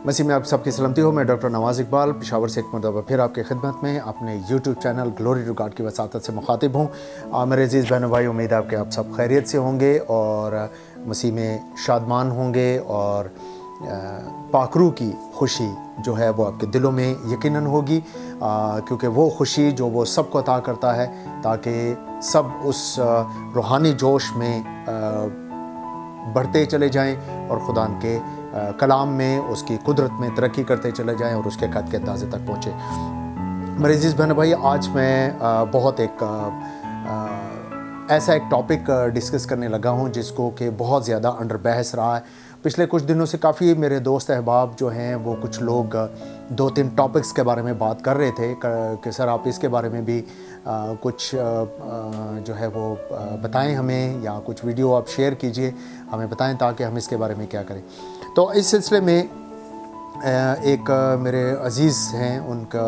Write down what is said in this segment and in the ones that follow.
मसीह में आप सबकी सलामती हो। मैं डॉक्टर नवाज़ इकबाल पेशावर से एक मरतबा फिर आपकी खिदमत में अपने YouTube channel glory to God की वसातत से मुखातिब हूँ। मेरे अज़ीज़ बहनों भाई, उम्मीद है कि आप सब खैरियत से होंगे और मसीह में शादमान होंगे और पाकरू की खुशी जो है वो आपके दिलों में यकीनन होगी, क्योंकि वो खुशी जो वो सबको अता करता है ताकि सब उस रूहानी जोश में बढ़ते चले जाएं और खुदा के कलाम में उसकी कुदरत में तरक्की करते चले जाएं और उसके कद के अंदाज़े तक पहुँचे। मेरे अज़ीज़ बहन भाई, आज मैं बहुत ऐसा एक टॉपिक डिस्कस करने लगा हूं जिसको कि बहुत ज़्यादा अंडर बहस रहा है। पिछले कुछ दिनों से काफ़ी मेरे दोस्त अहबाब जो हैं वो कुछ लोग 2-3 टॉपिक्स के बारे में बात कर रहे थे कि सर आप इसके बारे में भी कुछ जो है वो बताएं हमें, या कुछ वीडियो आप शेयर कीजिए हमें बताएं ताकि हम इसके बारे में क्या करें। तो इस सिलसिले में एक मेरे अज़ीज़ हैं, उनका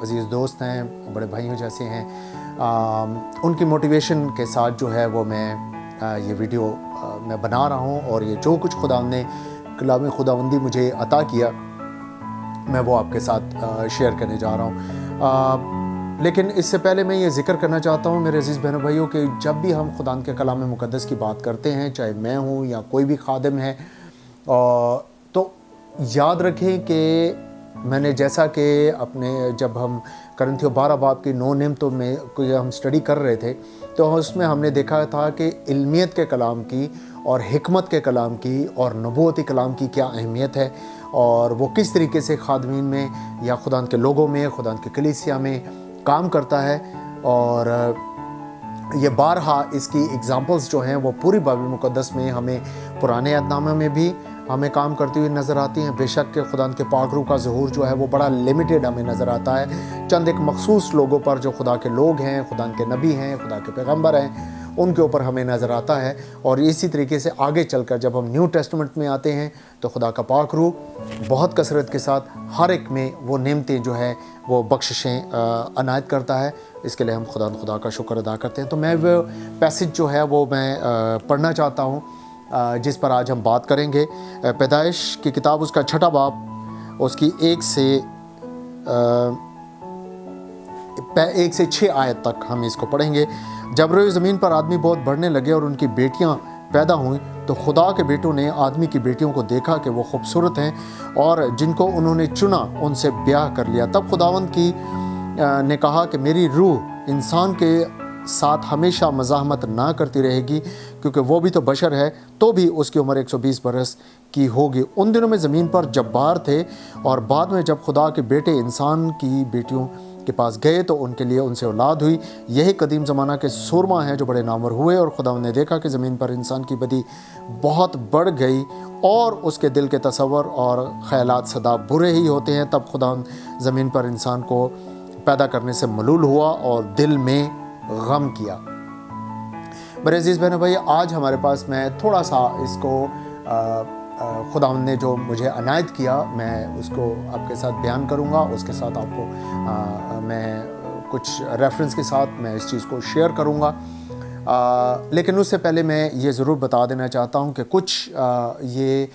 अज़ीज़ दोस्त हैं, बड़े भाइयों जैसे हैं, उनकी मोटिवेशन के साथ जो है वो मैं ये वीडियो मैं बना रहा हूँ और ये जो कुछ खुदा ने कलाम खुदावंदी मुझे अता किया मैं वो आपके साथ शेयर करने जा रहा हूँ। लेकिन इससे पहले मैं ये ज़िक्र करना चाहता हूँ मेरे अज़ीज़ बहनों भाइयों कि जब भी हम खुदा के कलाम मुक़द्दस की बात करते हैं, चाहे मैं हूँ या कोई भी खादिम है, तो याद रखें कि मैंने जैसा कि अपने जब हम करंथियों 12 बाब की 9 नेमतों में कोई हम स्टडी कर रहे थे तो उसमें हमने देखा था कि इल्मियत के कलाम की और हिकमत के कलाम की और नबूवती कलाम की क्या अहमियत है और वो किस तरीके से खादमीन में या खुदा के लोगों में, खुदा के कलीसिया में काम करता है। और ये बारहा इसकी एग्ज़ाम्पल्स जो हैं वो पूरी बाइबल मुक़द्दस में हमें पुराने अहदनामे में भी हमें काम करती हुई नज़र आती हैं। बेशक के खुदा के पाकरू का ज़हूर जो है वो बड़ा लिमिटेड हमें नज़र आता है, चंद एक मखसूस लोगों पर जो खुदा के लोग हैं, खुदा के नबी हैं, खुदा के पैगम्बर हैं, उनके ऊपर हमें नज़र आता है। और इसी तरीके से आगे चलकर जब हम न्यू टेस्टमेंट में आते हैं तो खुदा का पाकरू बहुत कसरत के साथ हर एक में वो नेमतें जो है वो बख्शिशें अनायत करता है। इसके लिए हम खुदा का शुक्र अदा करते हैं। तो मैं वो पैसेज जो है वो मैं पढ़ना चाहता हूँ जिस पर आज हम बात करेंगे। पैदाइश की किताब उसका 6 बाब उसकी 1 से 6 आयत तक हम इसको पढ़ेंगे। जब रोए ज़मीन पर आदमी बहुत बढ़ने लगे और उनकी बेटियां पैदा हुईं तो खुदा के बेटों ने आदमी की बेटियों को देखा कि वो खूबसूरत हैं और जिनको उन्होंने चुना उनसे ब्याह कर लिया। तब खुदावंद की ने कहा कि मेरी रूह इंसान के साथ हमेशा मज़ाहमत ना करती रहेगी, क्योंकि वो भी तो बशर है, तो भी उसकी उम्र 120 बरस की होगी। उन दिनों में ज़मीन पर जब्बार थे और बाद में जब खुदा के बेटे इंसान की बेटियों के पास गए तो उनके लिए उनसे औलाद हुई। यही कदीम ज़माना के सुरमा हैं जो बड़े नामवर हुए। और खुदा ने देखा कि ज़मीन पर इंसान की बदी बहुत बढ़ गई और उसके दिल के तसव्वुर और ख़यालात सदा बुरे ही होते हैं। तब खुदा ज़मीन पर इंसान को पैदा करने से मलूल हुआ और दिल में गम किया। मेरे अज़ीज़ बहनों भाई, आज हमारे पास मैं थोड़ा सा इसको खुदा ने जो मुझे अनायत किया मैं उसको आपके साथ बयान करूँगा। उसके साथ आपको मैं कुछ रेफरेंस के साथ मैं इस चीज़ को शेयर करूँगा। लेकिन उससे पहले मैं ये ज़रूर बता देना चाहता हूँ कि कुछ ये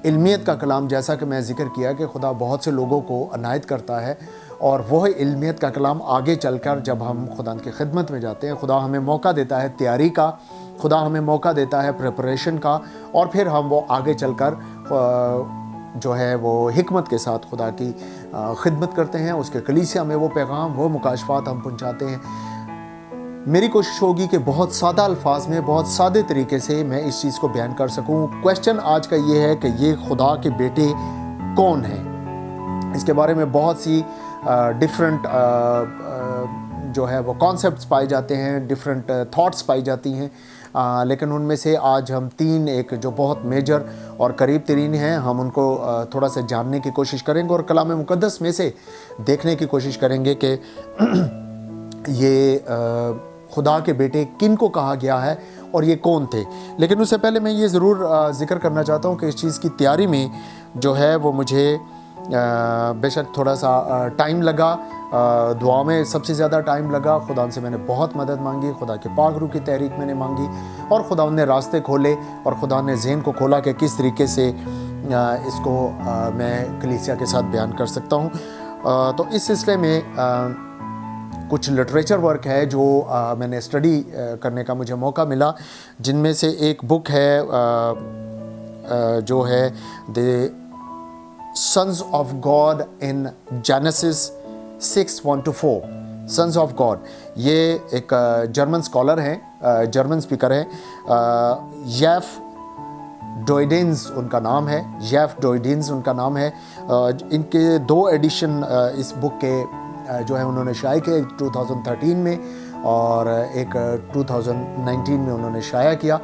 इल्मियत का कलाम, जैसा कि मैं ज़िक्र किया कि खुदा बहुत से लोगों को अनायत करता है और वह इल्मियत का कलाम आगे चलकर जब हम खुदा की खिदमत में जाते हैं, खुदा हमें मौका देता है तैयारी का, खुदा हमें मौका देता है प्रिपरेशन का, और फिर हम वो आगे चलकर जो है वो हिकमत के साथ खुदा की खिदमत करते हैं। उसके कलीसिया में वो पैगाम, वो मुकाशफात हम पहुँचाते हैं। मेरी कोशिश होगी कि बहुत सादा अल्फाज में, बहुत सादे तरीके से मैं इस चीज़ को बयान कर सकूं। क्वेश्चन आज का ये है कि ये खुदा के बेटे कौन हैं। इसके बारे में बहुत सी डिफरेंट जो है वो कॉन्सेप्ट्स पाए जाते हैं, डिफरेंट थॉट्स पाई जाती हैं, लेकिन उनमें से आज हम 3 एक जो बहुत मेजर और करीब तरीन हैं हम उनको थोड़ा सा जानने की कोशिश करेंगे और कलाम मुक़द्दस में से देखने की कोशिश करेंगे कि ये खुदा के बेटे किन को कहा गया है और ये कौन थे। लेकिन उससे पहले मैं ये ज़रूर ज़िक्र करना चाहता हूँ कि इस चीज़ की तैयारी में जो है वो मुझे बेशक थोड़ा सा टाइम लगा, दुआ में सबसे ज़्यादा टाइम लगा। खुदा से मैंने बहुत मदद मांगी, खुदा के पाक रूह की तहरीक मैंने मांगी और खुदा ने रास्ते खोले और खुदा ने ज़हन को खोला कि किस तरीके से इसको मैं कलीसिया के साथ बयान कर सकता हूँ। तो इस सिलसिले में कुछ लिटरेचर वर्क है जो मैंने स्टडी करने का मुझे मौका मिला, जिनमें से एक बुक है जो है the sons of God in Genesis 6:1-4। Sons of God, ये एक जर्मन स्कॉलर हैं, जर्मन स्पीकर हैं, येफ डोइडेंस उनका नाम है, येफ डोइडेंस उनका नाम है। इनके 2 एडिशन इस बुक के जो है उन्होंने शाया किया, 2013 में और एक 2019 में उन्होंने शाया किया।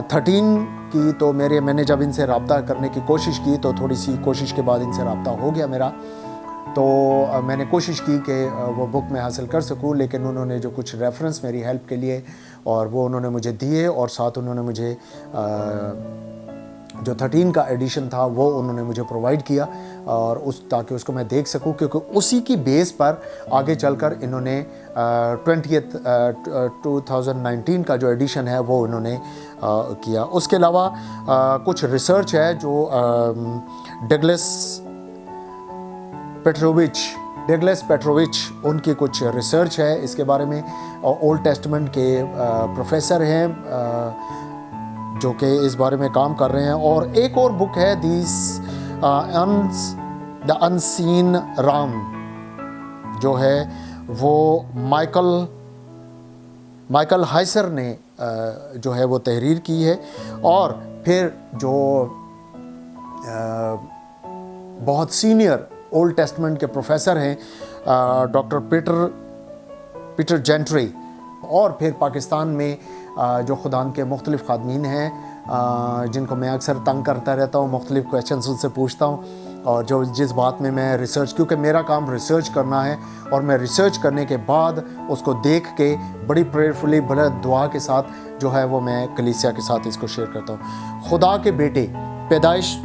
13 की तो मैंने जब इनसे रब्ता करने की कोशिश की तो थोड़ी सी कोशिश के बाद इनसे रब्ता हो गया मेरा, तो मैंने कोशिश की कि वो बुक मैं हासिल कर सकूं, लेकिन उन्होंने जो कुछ रेफरेंस मेरी हेल्प के लिए और वो उन्होंने मुझे दिए, और साथ उन्होंने मुझे जो 13 का एडिशन था वो उन्होंने मुझे प्रोवाइड किया, और ताकि उसको मैं देख सकूं, क्योंकि उसी की बेस पर आगे चलकर इन्होंने 2019 का जो एडिशन है वो इन्होंने किया। उसके अलावा कुछ रिसर्च है जो डगलस पेट्रोविच उनकी कुछ रिसर्च है इसके बारे में, और ओल्ड टेस्टमेंट के प्रोफेसर हैं जो कि इस बारे में काम कर रहे हैं। और एक और बुक है द अनसीन राम, जो है वो माइकल हाइसर ने जो है वो तहरीर की है। और फिर जो बहुत सीनियर ओल्ड टेस्टमेंट के प्रोफेसर हैं डॉक्टर पीटर जेंट्री, और फिर पाकिस्तान में जो खुदान के मुख्तलिफ़ खादमीन हैं जिनको मैं अक्सर तंग करता रहता हूँ, मुख्तलिफ़ क्वेश्चंस उनसे पूछता हूँ, और जो जिस बात में मैं रिसर्च, क्योंकि मेरा काम रिसर्च करना है, और मैं रिसर्च करने के बाद उसको देख के बड़ी प्रेयरफुली, बड़ा दुआ के साथ जो है वो मैं कलीसिया के साथ इसको शेयर करता हूँ। खुदा के बेटे, पैदाइश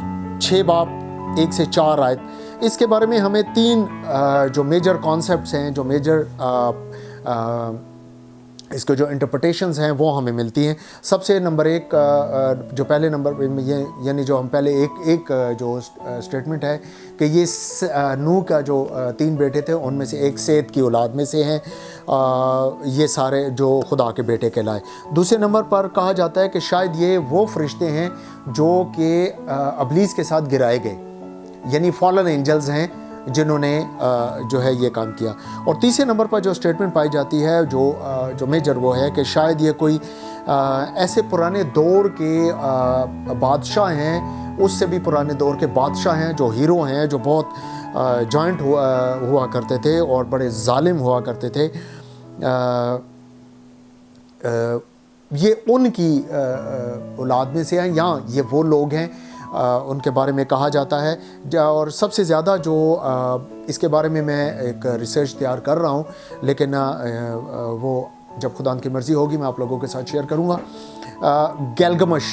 6 बाब 1 से 4 आयत, इसके बारे में हमें 3 जो मेजर कॉन्सेप्ट्स हैं, जो मेजर इसके जो इंटरप्रिटेशंस हैं वो हमें मिलती हैं। सबसे नंबर 1 जो पहले नंबर में ये, यानी जो हम पहले एक जो स्टेटमेंट है कि ये नूह का जो 3 बेटे थे उनमें से एक सेत की औलाद में से हैं, ये सारे जो खुदा के बेटे कहलाए। दूसरे नंबर पर कहा जाता है कि शायद ये वो फरिश्ते हैं जो कि अबलीस के साथ गिराए गए, यानी फॉलन एंजल्स हैं जिन्होंने जो है ये काम किया। और तीसरे नंबर पर जो स्टेटमेंट पाई जाती है जो मेजर, वो है कि शायद ये कोई ऐसे पुराने दौर के बादशाह हैं, उससे भी पुराने दौर के बादशाह हैं, जो हीरो हैं, जो बहुत जॉइंट हुआ करते थे और बड़े जालिम हुआ करते थे। ये उनकी औलाद में से हैं, या ये वो लोग हैं उनके बारे में कहा जाता है। और सबसे ज़्यादा जो इसके बारे में मैं एक रिसर्च तैयार कर रहा हूँ, लेकिन वो जब खुदा की मर्ज़ी होगी मैं आप लोगों के साथ शेयर करूँगा। गैलगमश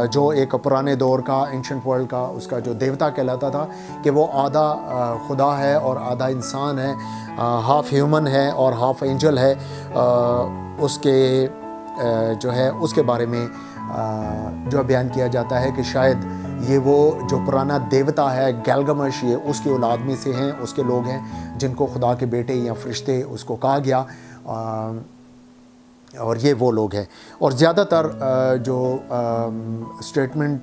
जो एक पुराने दौर का, एंशिएंट वर्ल्ड का, उसका जो देवता कहलाता था, कि वो आधा खुदा है और आधा इंसान है, हाफ ह्यूमन है और हाफ एंजल है, उसके जो है उसके बारे में जो बयान किया जाता है कि शायद ये वो जो पुराना देवता है गैलगमश, ये उसकी औलाद में से हैं, उसके लोग हैं जिनको खुदा के बेटे या फरिश्ते उसको कहा गया, और ये वो लोग हैं। और ज़्यादातर जो स्टेटमेंट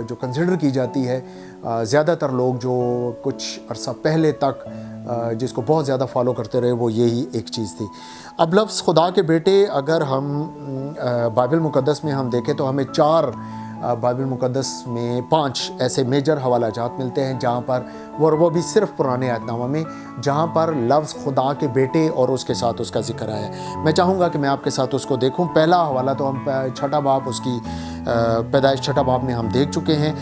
जो कंसिडर की जाती है, ज़्यादातर लोग जो कुछ अरसा पहले तक जिसको बहुत ज़्यादा फॉलो करते रहे, वो यही एक चीज़ थी। अब लफ्ज़ खुदा के बेटे अगर हम बाइबल मुक़द्दस में हम देखें तो हमें 4 बाइबल मुक़द्दस में 5 ऐसे मेजर हवालाजात मिलते हैं जहाँ पर वो भी सिर्फ पुराने अहदनामा में, जहाँ पर लफ्ज़ खुदा के बेटे और उसके साथ उसका जिक्र आया है। मैं चाहूँगा कि मैं आपके साथ उसको देखूँ। पहला हवाला तो हम 6 बाब, उसकी पैदाइश 6 बाब में हम देख चुके हैं।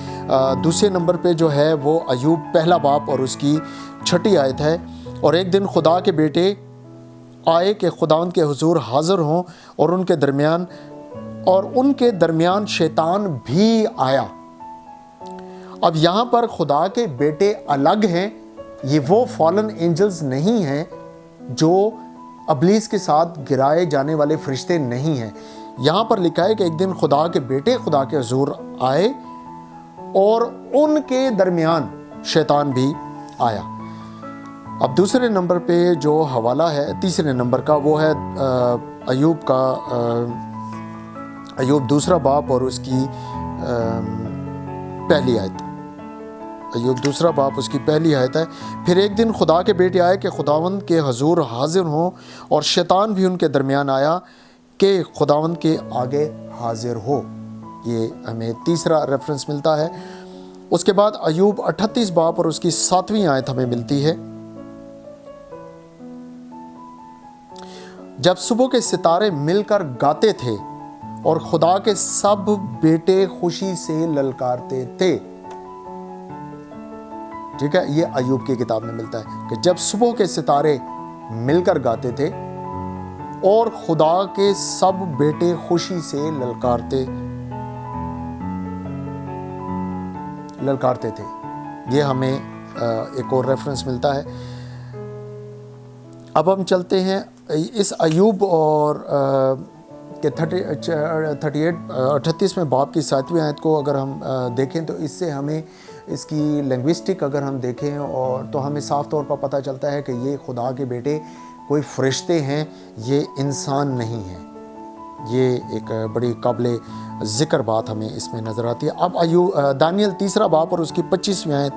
दूसरे नंबर पे जो है वो अयूब 1 बाब और उसकी 6 आयत है। और एक दिन खुदा के बेटे आए कि खुदावंद के हुजूर हाज़िर हों, और उनके दरमियान शैतान भी आया। अब यहाँ पर खुदा के बेटे अलग हैं, ये वो फॉलन एंजल्स नहीं हैं, जो अबलीस के साथ गिराए जाने वाले फरिश्ते नहीं हैं। यहाँ पर लिखा है कि एक दिन खुदा के बेटे खुदा के हुजूर आए और उनके दरमियान शैतान भी आया। अब दूसरे नंबर पे जो हवाला है तीसरे नंबर का, वो है अय्यूब दूसरा बाब और उसकी पहली आयत। अय्यूब दूसरा बाब उसकी पहली आयत है। फिर एक दिन खुदा के बेटे आए कि खुदावंद के हजूर हाजिर हों, और शैतान भी उनके दरमियान आया कि खुदावंद के आगे हाजिर हो। ये हमें तीसरा रेफरेंस मिलता है। उसके बाद अय्यूब 38 बाब और उसकी 7वीं आयत हमें मिलती है। जब सुबह के सितारे मिलकर गाते थे और खुदा के सब बेटे खुशी से ललकारते थे। ठीक है, ये अय्यूब की किताब में मिलता है कि जब सुबह के सितारे मिलकर गाते थे और खुदा के सब बेटे खुशी से ललकारते थे। ये हमें एक और रेफरेंस मिलता है। अब हम चलते हैं इस अय्यूब और के 38वें बाब की 7वीं आयत को अगर हम देखें तो इससे हमें इसकी लिंग्विस्टिक अगर हम देखें और तो हमें साफ तौर पर पता चलता है कि ये खुदा के बेटे कोई फरिश्ते हैं, ये इंसान नहीं हैं। ये एक बड़ी काबिल ज़िक्र बात हमें इसमें नज़र आती है। अब दानियल तीसरा बाब और उसकी 25वीं आयत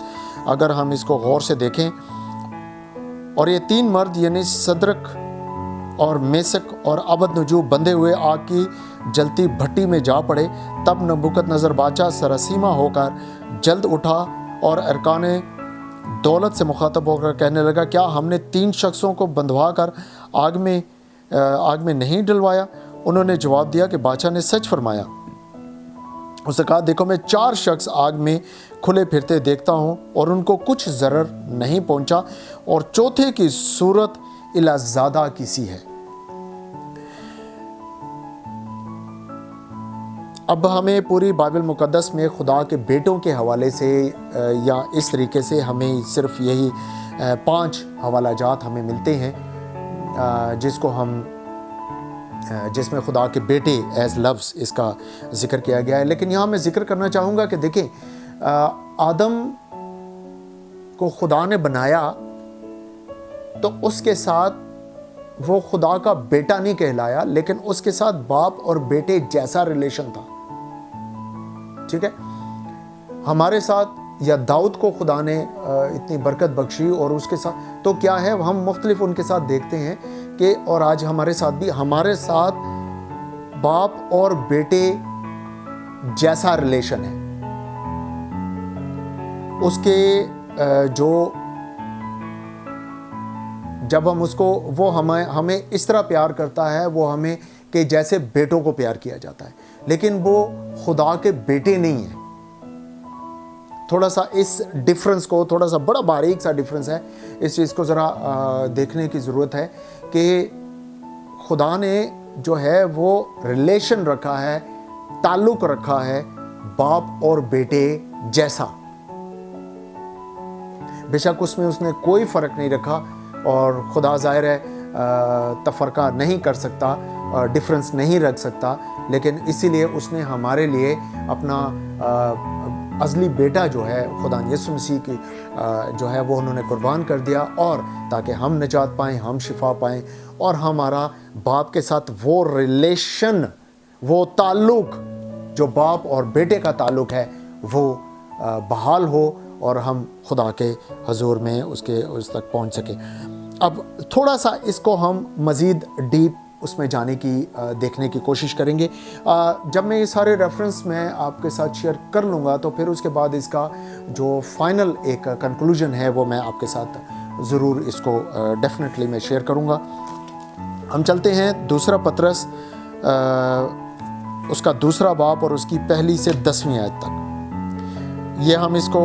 अगर हम इसको गौर से देखें, और ये 3 मर्द यानी सदरक और मेसक और अबदनजूब बंधे हुए आग की जलती भट्टी में जा पड़े। तब नबूकदनेस्सर बादशाह सरसीमा होकर जल्द उठा और अरकान दौलत से मुखातब होकर कहने लगा, क्या हमने 3 शख्सों को बंधवा कर आग में नहीं डलवाया? उन्होंने जवाब दिया कि बादशाह ने सच फरमाया। उसने कहा, देखो मैं 4 शख्स आग में खुले फिरते देखता हूँ और उनको कुछ ज़रर नहीं पहुँचा, और चौथे की सूरत इलाज़ादा किसी है। अब हमें पूरी बाइबल मुकद्दस में खुदा के बेटों के हवाले से या इस तरीके से हमें सिर्फ यही 5 हवाला जात हमें मिलते हैं जिसमें खुदा के बेटे एज लफ्ज़ इसका ज़िक्र किया गया है। लेकिन यहाँ मैं ज़िक्र करना चाहूँगा कि देखें, आदम को खुदा ने बनाया तो उसके साथ वो खुदा का बेटा नहीं कहलाया, लेकिन उसके साथ बाप और बेटे जैसा रिलेशन था। ठीक है, हमारे साथ या दाऊद को खुदा ने इतनी बरकत बख्शी और उसके साथ तो क्या है, हम मुख्तलिफ उनके साथ देखते हैं कि और आज हमारे साथ बाप और बेटे जैसा रिलेशन है। उसके जो जब हम उसको वो हमें इस तरह प्यार करता है, वो हमें कि जैसे बेटों को प्यार किया जाता है, लेकिन वो खुदा के बेटे नहीं है। थोड़ा सा इस डिफरेंस को, थोड़ा सा बड़ा बारीक सा डिफरेंस है, इस चीज़ को ज़रा देखने की ज़रूरत है कि खुदा ने जो है वो रिलेशन रखा है, ताल्लुक़ रखा है बाप और बेटे जैसा। बेशक उसमें उसने कोई फ़र्क नहीं रखा, और खुदा ज़ाहिर है तफ़रका नहीं कर सकता, डिफरेंस नहीं रख सकता, लेकिन इसीलिए उसने हमारे लिए अपना अज़ली बेटा जो है खुदा यीशु मसीह की जो है वो उन्होंने कुर्बान कर दिया, और ताकि हम निजात पाएँ, हम शिफा पाएँ, और हमारा बाप के साथ वो रिलेशन, वो ताल्लुक़ जो बाप और बेटे का ताल्लुक़ है वो बहाल हो और हम खुदा के हजूर में उस तक पहुंच सके। अब थोड़ा सा इसको हम मज़ीद डीप उसमें जाने की देखने की कोशिश करेंगे। जब मैं ये सारे रेफरेंस मैं आपके साथ शेयर कर लूँगा तो फिर उसके बाद इसका जो फाइनल एक कंक्लूजन है वो मैं आपके साथ ज़रूर इसको डेफिनेटली मैं शेयर करूँगा। हम चलते हैं दूसरा पतरस उसका दूसरा बाब और उसकी 1 से 10वीं आयत तक। ये हम इसको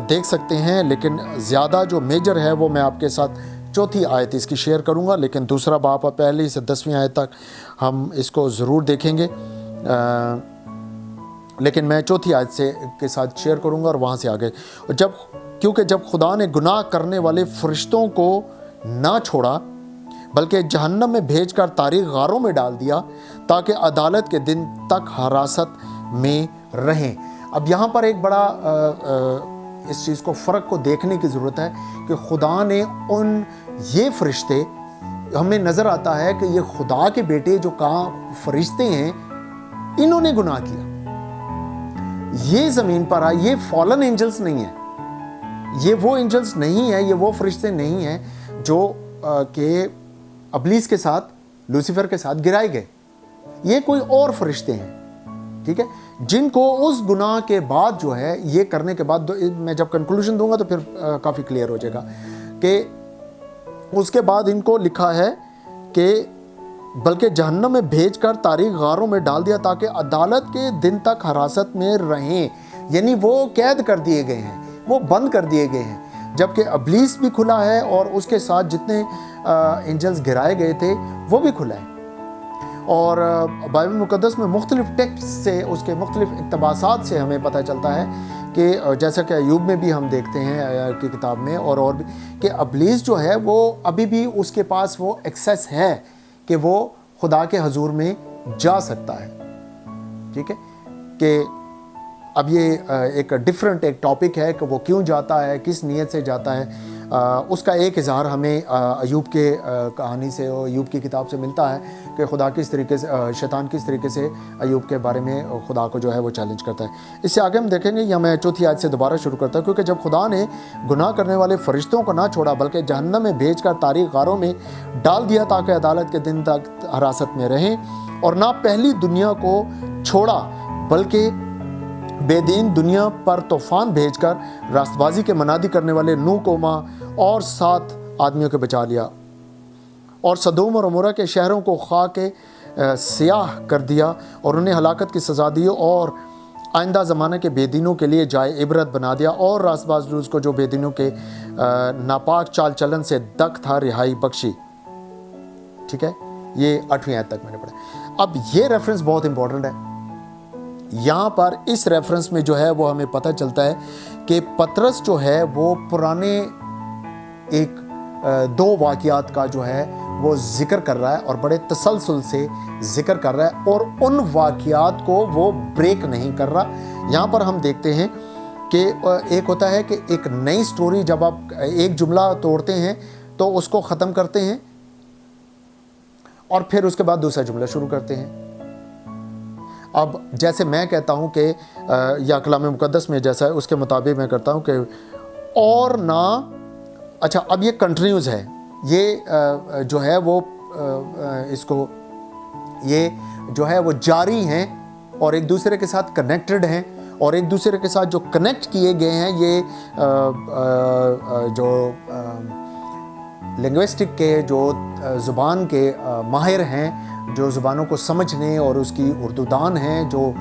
देख सकते हैं, लेकिन ज़्यादा जो मेजर है वो मैं आपके साथ 4थी आयत इसकी शेयर करूंगा, लेकिन दूसरा बाब 1 से 10वीं आयत तक हम इसको ज़रूर देखेंगे। लेकिन मैं 4थी आयत के साथ शेयर करूंगा और वहाँ से आगे। क्योंकि जब खुदा ने गुनाह करने वाले फरिश्तों को ना छोड़ा बल्कि जहन्नम में भेजकर तारीख गारों में डाल दिया ताकि अदालत के दिन तक हिरासत में रहें। अब यहाँ पर एक बड़ा इस चीज़ को फ़र्क को देखने की ज़रूरत है कि खुदा ने ये फरिश्ते, हमें नज़र आता है कि ये खुदा के बेटे जो कहाँ फरिश्ते हैं, इन्होंने गुनाह किया, ये ज़मीन पर आए, ये फॉलन एंजल्स नहीं है, ये वो एंजल्स नहीं है, ये वो फरिश्ते नहीं हैं जो के अबलीस के साथ, लूसीफर के साथ गिराए गए। ये कोई और फरिश्ते हैं, ठीक है, जिनको उस गुनाह के बाद जो है, ये करने के बाद, मैं जब कंक्लूजन दूंगा तो फिर काफ़ी क्लियर हो जाएगा कि उसके बाद इनको लिखा है कि बल्कि जहन्नम में भेजकर तारीख गारों में डाल दिया ताकि अदालत के दिन तक हिरासत में रहें। यानी वो कैद कर दिए गए हैं, वो बंद कर दिए गए हैं, जबकि अबलीस भी खुला है और उसके साथ जितने एंजल्स गिराए गए थे वो भी खुला है। और बाइबल मुक़द्दस में मुख्तलिफ टेक्स्ट से, उसके मुख्तलिफ इक़्तिबासात से हमें पता चलता है कि जैसा कि अय्यूब में भी हम देखते हैं की किताब में और भी, कि अबलीस जो है वो अभी भी उसके पास वो एक्सेस है कि वो खुदा के हजूर में जा सकता है, ठीक है। कि अब ये एक डिफरेंट एक टॉपिक है कि वो क्यों जाता है, किस नीयत से जाता है, उसका एक इज़हार हमें अय्यूब के कहानी से और अय्यूब की किताब से मिलता है कि खुदा किस तरीके से, शैतान किस तरीके से अय्यूब के बारे में खुदा को जो है वो चैलेंज करता है। इससे आगे हम देखेंगे, या मैं चौथी आयत से दोबारा शुरू करता हूँ, क्योंकि जब खुदा ने गुनाह करने वाले फरिश्तों को ना छोड़ा बल्कि जहन्नम में भेज कर तारीख गारों में डाल दिया ताकि अदालत के दिन तक हिरासत में रहें, और ना पहली दुनिया को छोड़ा बल्कि बेदीन दुनिया पर तूफान भेजकर रास्तबाजी के मनादी करने वाले नूह को और 7 आदमियों के बचा लिया, और सदोम और अमोरा के शहरों को खाके सियाह कर दिया और उन्हें हलाकत की सज़ा दी, और आइंदा ज़माने के बेदीनों के लिए जाए इबरत बना दिया, और रास्तबाज लूज को जो बेदीनों के नापाक चाल चलन से दक था रिहाई बख्शी। ठीक है, ये 8वीं आयत तक मैंने पढ़ा। अब ये रेफरेंस बहुत इंपॉर्टेंट है। यहाँ पर इस रेफरेंस में जो है वो हमें पता चलता है कि पतरस जो है वो पुराने एक 2 वाक़ियात का जो है वो जिक्र कर रहा है और बड़े तसलसल से जिक्र कर रहा है, और उन वाक़ियात को वो ब्रेक नहीं कर रहा। यहाँ पर हम देखते हैं कि एक होता है कि एक नई स्टोरी, जब आप एक जुमला तोड़ते हैं तो उसको ख़त्म करते हैं और फिर उसके बाद दूसरा जुमला शुरू करते हैं। अब जैसे मैं कहता हूँ कि या कलाम मुक़द्दस में जैसा है उसके मुताबिक मैं करता हूँ कि और ना, अच्छा अब ये कंटिन्यूज़ है, ये जो है वो इसको ये जो है वो जारी हैं और एक दूसरे के साथ कनेक्टेड हैं, और एक दूसरे के साथ जो कनेक्ट किए गए हैं ये जो लिंग्विस्टिक के, जो ज़ुबान के माहिर हैं, जो ज़ुबानों को समझने और उसकी उर्दूदान हैं, जो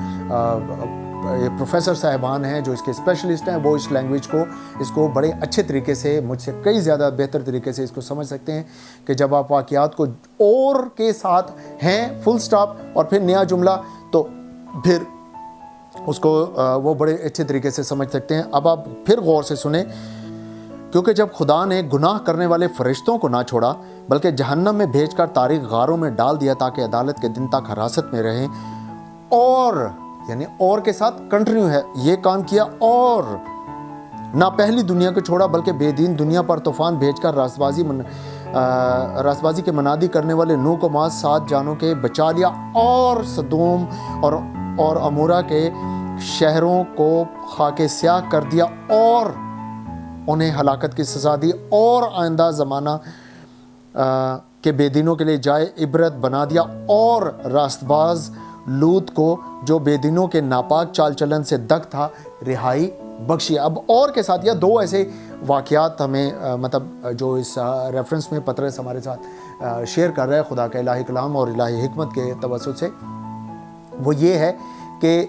प्रोफेसर साहिबान हैं, जो इसके स्पेशलिस्ट हैं, वो इस लैंग्वेज को, इसको बड़े अच्छे तरीके से, मुझसे कई ज़्यादा बेहतर तरीके से इसको समझ सकते हैं कि जब आप वाक़ियात को और के साथ हैं फुल स्टॉप और फिर नया जुमला, तो फिर उसको वो बड़े अच्छे तरीके से समझ सकते हैं। अब आप फिर गौर से सुने, क्योंकि जब खुदा ने गुनाह करने वाले फरिश्तों को ना छोड़ा बल्कि जहन्नम में भेजकर तारीख गारों में डाल दिया ताकि अदालत के दिन तक हिरासत में रहें, और यानी और के साथ कंटिन्यू है ये काम किया, और ना पहली दुनिया को छोड़ा बल्कि बेदीन दुनिया पर तूफान भेजकर रास्तबाजी के मनादी करने वाले नूह को 7 जानों के बचा लिया, और सदोम और अमोरा के शहरों को खाके स्याह कर दिया और उन्हें हलाकत की सज़ा दी, और आइंदा ज़माना के बेदीनों के लिए जाए इबरत बना दिया, और रास्तबाज लूत को जो बेदीनों के नापाक चाल चलन से दक था रिहाई बख्शी। अब और के साथ या 2 ऐसे वाक़यात हमें मतलब जो इस रेफरेंस में पतरस हमारे साथ शेयर कर रहा है खुदा का इलाही कलाम और इलाही हिकमत के तवस्सुत से, वो ये है कि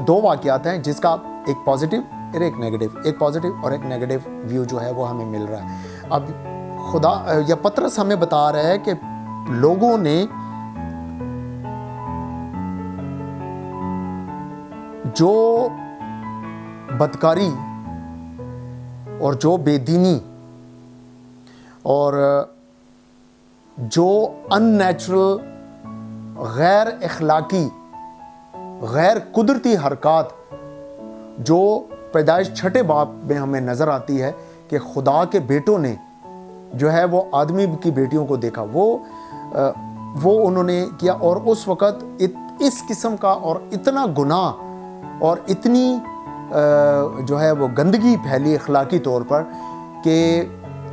2 वाक़यात हैं जिसका एक पॉजिटिव और एक नेगेटिव, एक पॉजिटिव और एक नेगेटिव व्यू जो है वो हमें मिल रहा है। अब खुदा या पतरस हमें बता रहा है कि लोगों ने जो बदकारी और जो बेदीनी और जो अननेचुरल गैर अखलाकी गैर कुदरती हरकत जो पैदाइश छठे बाब में हमें नज़र आती है कि खुदा के बेटों ने जो है वो आदमी की बेटियों को देखा, वो उन्होंने किया, और उस वक़्त इस किस्म का और इतना गुनाह और इतनी जो है वो गंदगी फैली अखलाकी तौर पर कि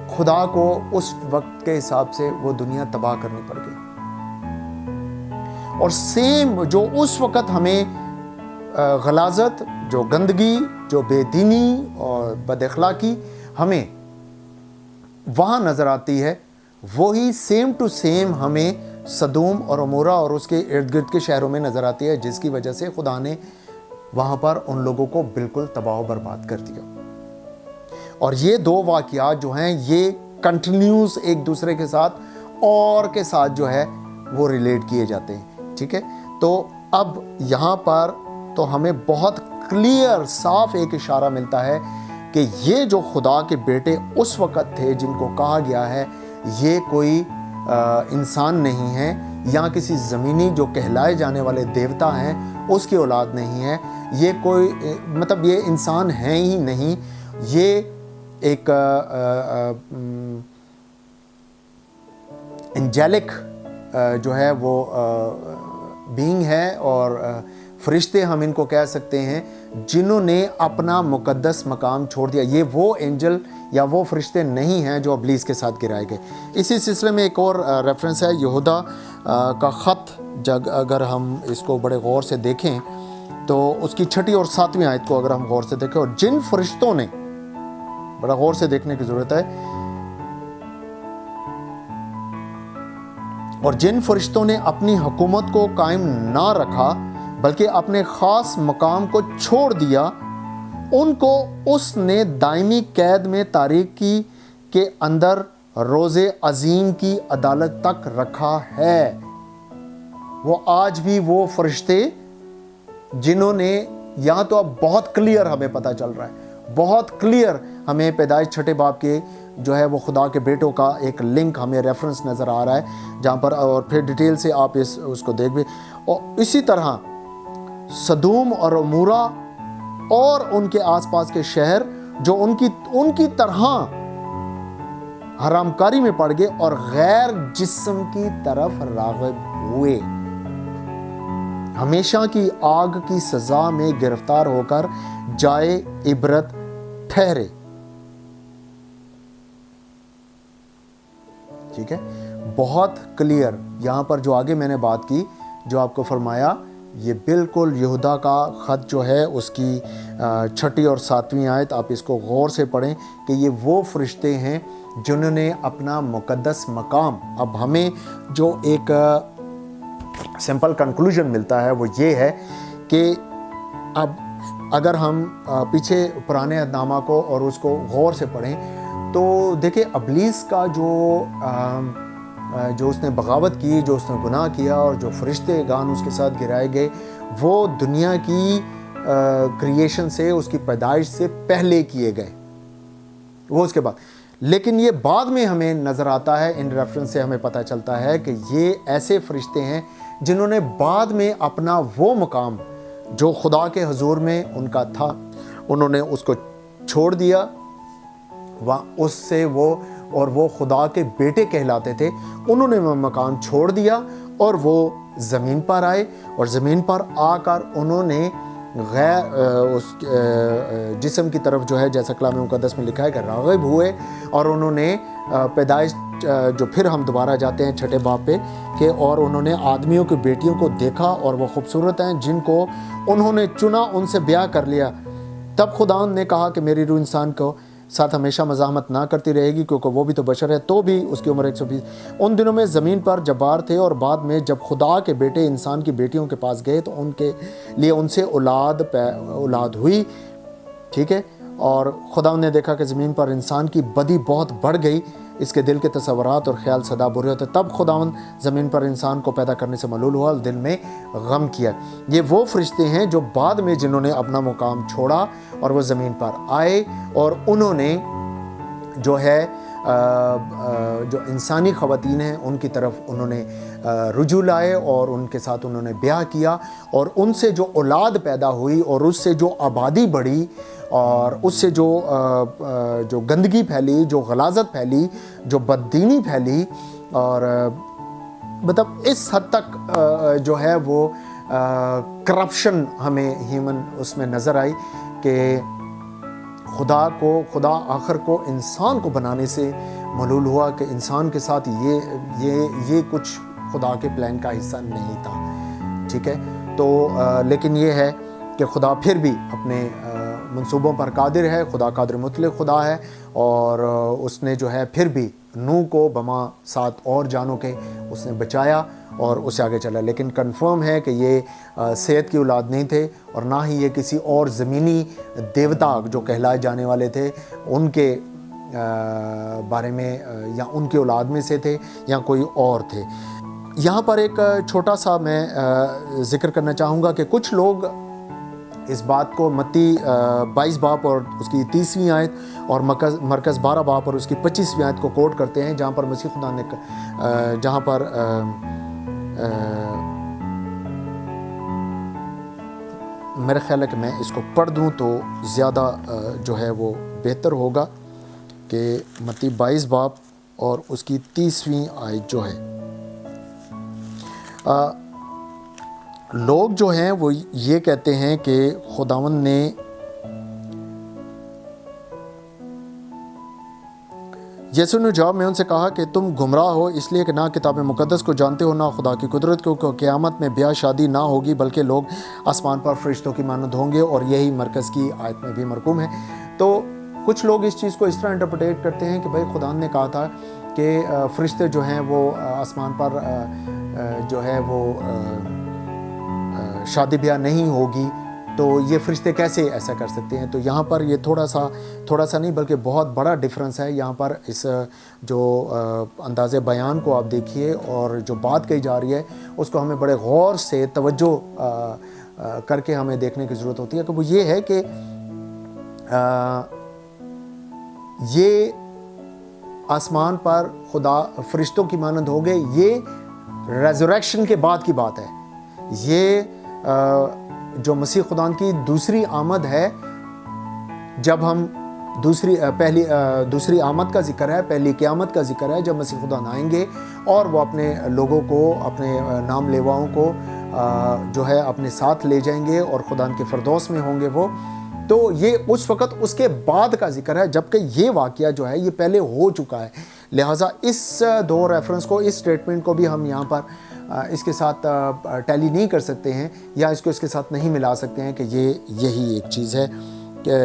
खुदा को उस वक्त के हिसाब से वो दुनिया तबाह करनी पड़ गई। और सेम जो उस वक़्त हमें गलाजत, जो गंदगी, जो बेदीनी और बदअखलाकी हमें वहाँ नज़र आती है, वही सेम टू सेम हमें सदूम और अमोरा और उसके इर्द गिर्द के शहरों में नज़र आती है, जिसकी वजह से खुदा ने वहाँ पर उन लोगों को बिल्कुल तबाह बर्बाद कर दिया। और ये दो वाक़यात जो हैं ये कंटिन्यूस एक दूसरे के साथ और के साथ जो है वो रिलेट किए जाते हैं। ठीक है, तो अब यहाँ पर तो हमें बहुत क्लियर साफ एक इशारा मिलता है कि ये जो खुदा के बेटे उस वक़्त थे जिनको कहा गया है ये कोई इंसान नहीं है या किसी ज़मीनी जो कहलाए जाने वाले देवता हैं उसकी औलाद नहीं है, ये कोई मतलब ये इंसान हैं ही नहीं, ये एक एंजेलिक जो है वो बीइंग है और फरिश्ते हम इनको कह सकते हैं जिन्होंने अपना मुकद्दस मकाम छोड़ दिया। ये वो एंजल या वो फरिश्ते नहीं हैं जो इब्लीस के साथ गिराए गए। इसी सिलसिले में एक और रेफरेंस है यहूदा का ख़त, जब अगर हम इसको बड़े गौर से देखें तो उसकी 6 और 7वीं आयत को अगर हम गौर से देखें, और जिन फरिश्तों ने, बड़ा गौर से देखने की ज़रूरत है, और जिन फरिश्तों ने अपनी हुकूमत को कायम ना रखा बल्कि अपने ख़ास मकाम को छोड़ दिया, उनको उसने दायमी कैद में तारीकी के अंदर रोज़े अजीम की अदालत तक रखा है। वो आज भी वो फरिश्ते जिन्होंने, यहाँ तो अब बहुत क्लियर हमें पता चल रहा है, बहुत क्लियर हमें पैदाइश 6 बाब के जो है वो खुदा के बेटों का एक लिंक हमें रेफरेंस नज़र आ रहा है जहाँ पर, और फिर डिटेल से आप उसको देख भी। और इसी तरह सदूम और अमूरा और उनके आसपास के शहर जो उनकी तरह हरामकारी में पड़ गए और गैर जिस्म की तरफ राग़िब हुए, हमेशा की आग की सजा में गिरफ्तार होकर जाए इबरत ठहरे। ठीक है, बहुत क्लियर यहाँ पर जो आगे मैंने बात की, जो आपको फरमाया, ये बिल्कुल यहूदा का ख़त जो है उसकी 6 और 7वीं आयत, आप इसको गौर से पढ़ें कि ये वो फरिश्ते हैं जिन्होंने अपना मुकद्दस मकाम, अब हमें जो एक सिंपल कंक्लूजन मिलता है वो ये है कि अब अगर हम पीछे पुराने अहदनामा को और उसको गौर से पढ़ें तो देखिए इब्लीस का जो उसने बगावत की, जो उसने गुनाह किया और जो फरिश्ते गान उसके साथ गिराए गए, वो दुनिया की क्रिएशन से, उसकी पैदाइश से पहले किए गए, वो उसके बाद। लेकिन ये बाद में हमें नज़र आता है, इन रेफरेंस से हमें पता चलता है कि ये ऐसे फरिश्ते हैं जिन्होंने बाद में अपना वो मकाम जो खुदा के हुजूर में उनका था, उन्होंने उसको छोड़ दिया, वहाँ उससे वो खुदा के बेटे कहलाते थे, उन्होंने वो मकान छोड़ दिया और वो ज़मीन पर आए, और ज़मीन पर आकर उन्होंने गैर उस जिस्म की तरफ जो है, जैसा कलाम मुक़द्दस में लिखा है कि राग़िब हुए, और उन्होंने पैदाइश जो फिर हम दोबारा जाते हैं 6 बाब पे कि और उन्होंने आदमियों की बेटियों को देखा और वो खूबसूरत हैं जिनको उन्होंने चुना, उनसे ब्याह कर लिया। तब खुदा ने कहा कि मेरी रूह इंसान को साथ हमेशा मज़ाहमत ना करती रहेगी क्योंकि वो भी तो बशर है। तो भी उसकी उम्र 120। उन दिनों में ज़मीन पर जब्बार थे, और बाद में जब खुदा के बेटे इंसान की बेटियों के पास गए तो उनके लिए उनसे औलाद हुई। ठीक है, और खुदा ने देखा कि ज़मीन पर इंसान की बदी बहुत बढ़ गई, इसके दिल के तसव्वुरात और ख्याल सदा बुरे होते। तब खुदावन ज़मीन पर इंसान को पैदा करने से मलूल हुआ और दिल में गम किया। ये वो फरिश्ते हैं जो बाद में जिन्होंने अपना मुकाम छोड़ा और वो ज़मीन पर आए, और उन्होंने जो है जो इंसानी ख़वातीन हैं उनकी तरफ उन्होंने रुजू लाए और उनके साथ उन्होंने ब्याह किया, और उनसे जो औलाद पैदा हुई और उससे जो आबादी बढ़ी और उससे जो गंदगी फैली, जो गलाजत फैली, जो बददीनी फैली, और मतलब इस हद तक जो है वो करप्शन हमें ह्यूमन उसमें नज़र आई कि खुदा आखिर को इंसान को बनाने से मलूल हुआ कि इंसान के साथ ये कुछ खुदा के प्लान का हिस्सा नहीं था। ठीक है, तो लेकिन ये है कि खुदा फिर भी अपने मंसूबों पर कादिर है, खुदा कादिर मुतलक खुदा है, और उसने जो है फिर भी नूह को बमा 7 और जानों के उसने बचाया और उससे आगे चला। लेकिन कंफर्म है कि ये सेहत की औलाद नहीं थे, और ना ही ये किसी और ज़मीनी देवता जो कहलाए जाने वाले थे उनके बारे में या उनकी औलाद में से थे या कोई और थे। यहाँ पर एक छोटा सा मैं ज़िक्र करना चाहूँगा कि कुछ लोग इस बात को मत्ती 22 बाब और उसकी 30वीं आयत और मरकज़ 12 बाब और उसकी 25वीं आयत को कोट करते हैं, जहाँ पर मसीह खुदा ने जहाँ पर मेरा ख्याल है कि मैं इसको पढ़ दूँ तो ज़्यादा जो है वो बेहतर होगा कि मत्ती 22 बाब और उसकी 30वीं आयत जो है, लोग जो हैं वो ये कहते हैं कि खुदावंद ने यीशु ने जवाब में उनसे कहा कि तुम गुमराह हो इसलिए कि ना किताब मुक़द्दस को जानते हो ना खुदा की कुदरत को। क़यामत में ब्याह शादी ना होगी बल्कि लोग आसमान पर फरिश्तों की मानद होंगे, और यही मरकज़ की आयत में भी मरकूम है। तो कुछ लोग इस चीज़ को इस तरह इंटरप्रेट करते हैं कि भाई खुदा ने कहा था कि फरिश्ते जो हैं वो आसमान पर जो है वो शादी ब्याह नहीं होगी, तो ये फरिश्ते कैसे ऐसा कर सकते हैं। तो यहाँ पर ये थोड़ा सा नहीं बल्कि बहुत बड़ा डिफरेंस है। यहाँ पर इस जो अंदाज़े बयान को आप देखिए और जो बात कही जा रही है उसको हमें बड़े गौर से तवज्जो करके हमें देखने की ज़रूरत होती है कि वो ये है कि ये आसमान पर खुदा फरिश्तों की मानद हो गए, ये रेज़रेक्शन के बाद की बात है। ये जो मसीह खुदा की दूसरी आमद है, जब हम दूसरी आमद का जिक्र है, पहली क़यामत का जिक्र है, जब मसीह खुदा आएंगे और वो अपने लोगों को, अपने नाम लेवाओं को जो है अपने साथ ले जाएंगे और खुदा के फ़िरदौस में होंगे वो। तो ये उस वक़्त उसके बाद का जिक्र है, जबकि ये वाक़या जो है ये पहले हो चुका है। लिहाजा इस दो रेफरेंस को, इस स्टेटमेंट को भी हम यहाँ पर इसके साथ टैली नहीं कर सकते हैं या इसको इसके साथ नहीं मिला सकते हैं कि ये यही एक चीज़ है कि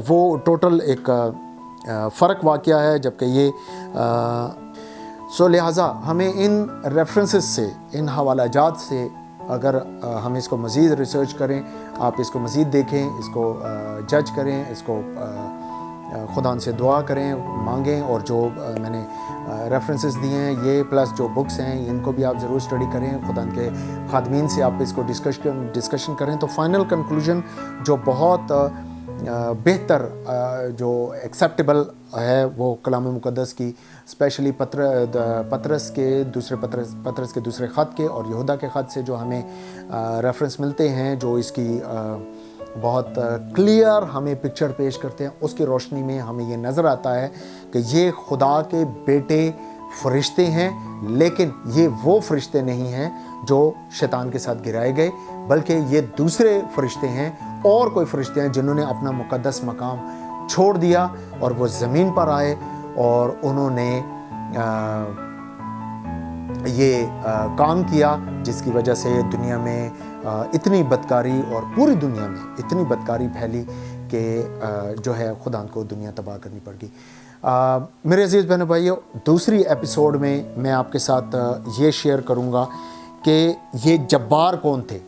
वो टोटल एक फ़र्क वाक़या है, जबकि ये लिहाजा हमें इन रेफरेंसेस से, इन हवालाजात से अगर हम इसको मज़ीद रिसर्च करें, आप इसको मज़ीद देखें, इसको जज करें, इसको खुदा से दुआ करें, मांगें, और जो मैंने रेफरेंसेस दिए हैं ये प्लस जो बुक्स हैं इनको भी आप ज़रूर स्टडी करें, खुदा के खादमीन से आप इसको डिस्कशन करें। तो फाइनल कंक्लूजन जो बहुत बेहतर जो एक्सेप्टेबल है वो कलाम मुक़द्दस की, स्पेशली पतरस के दूसरे ख़त के और यहूदा के ख़त से जो हमें रेफरेंस मिलते हैं, जो इसकी बहुत क्लियर हमें पिक्चर पेश करते हैं, उसकी रोशनी में हमें ये नज़र आता है कि ये खुदा के बेटे फरिश्ते हैं, लेकिन ये वो फरिश्ते नहीं हैं जो शैतान के साथ गिराए गए, बल्कि ये दूसरे फरिश्ते हैं और कोई फरिश्ते हैं जिन्होंने अपना मुक़द्दस मकाम छोड़ दिया और वो ज़मीन पर आए और उन्होंने ये काम किया जिसकी वजह से दुनिया में इतनी बदकारी और पूरी दुनिया में इतनी बदकारी फैली कि जो है खुदा को दुनिया तबाह करनी पड़ गई। मेरे अजीज़ बहनों भाइयों, दूसरी एपिसोड में मैं आपके साथ ये शेयर करूँगा कि ये जब्बार कौन थे।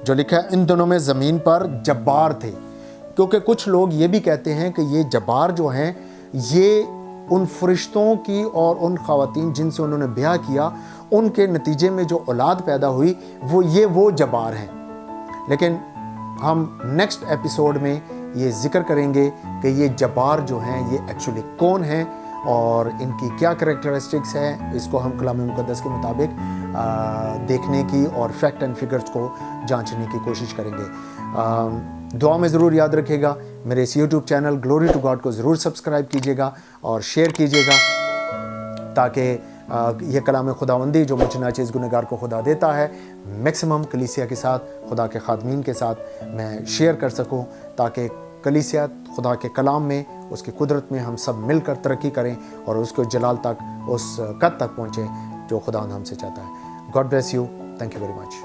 जो लिखा है इन दोनों में ज़मीन पर जब्बार थे, क्योंकि कुछ लोग ये भी कहते हैं कि ये जब्बार जो हैं ये उन फरिश्तों की और उन ख़वातीन जिनसे उन्होंने ब्याह किया उनके नतीजे में जो औलाद पैदा हुई वो जब्बार हैं। लेकिन हम नेक्स्ट एपिसोड में ये ज़िक्र करेंगे कि ये जब्बार जो हैं ये एक्चुअली कौन हैं और इनकी क्या करैक्टरिस्टिक्स है, इसको हम कलाम मुक़द्दस के मुताबिक देखने की और फैक्ट एंड फिगर्स को जांचने की कोशिश करेंगे। दुआ में ज़रूर याद रखिएगा, मेरे इस YouTube channel glory to God को ज़रूर सब्सक्राइब कीजिएगा और शेयर कीजिएगा, ताकि ये कलाम खुदावंदी जो मुझे नाचीज़ गुनहगार को खुदा देता है, मैक्सिमम कलीसिया के साथ, खुदा के खादमीन के साथ मैं शेयर कर सकूं, ताकि कलीसिया खुदा के कलाम में, उसकी कुदरत में हम सब मिलकर तरक्की करें और उसको जलाल तक, उस कद तक पहुँचें जो खुदा हमसे चाहता है। God bless you, thank you very much.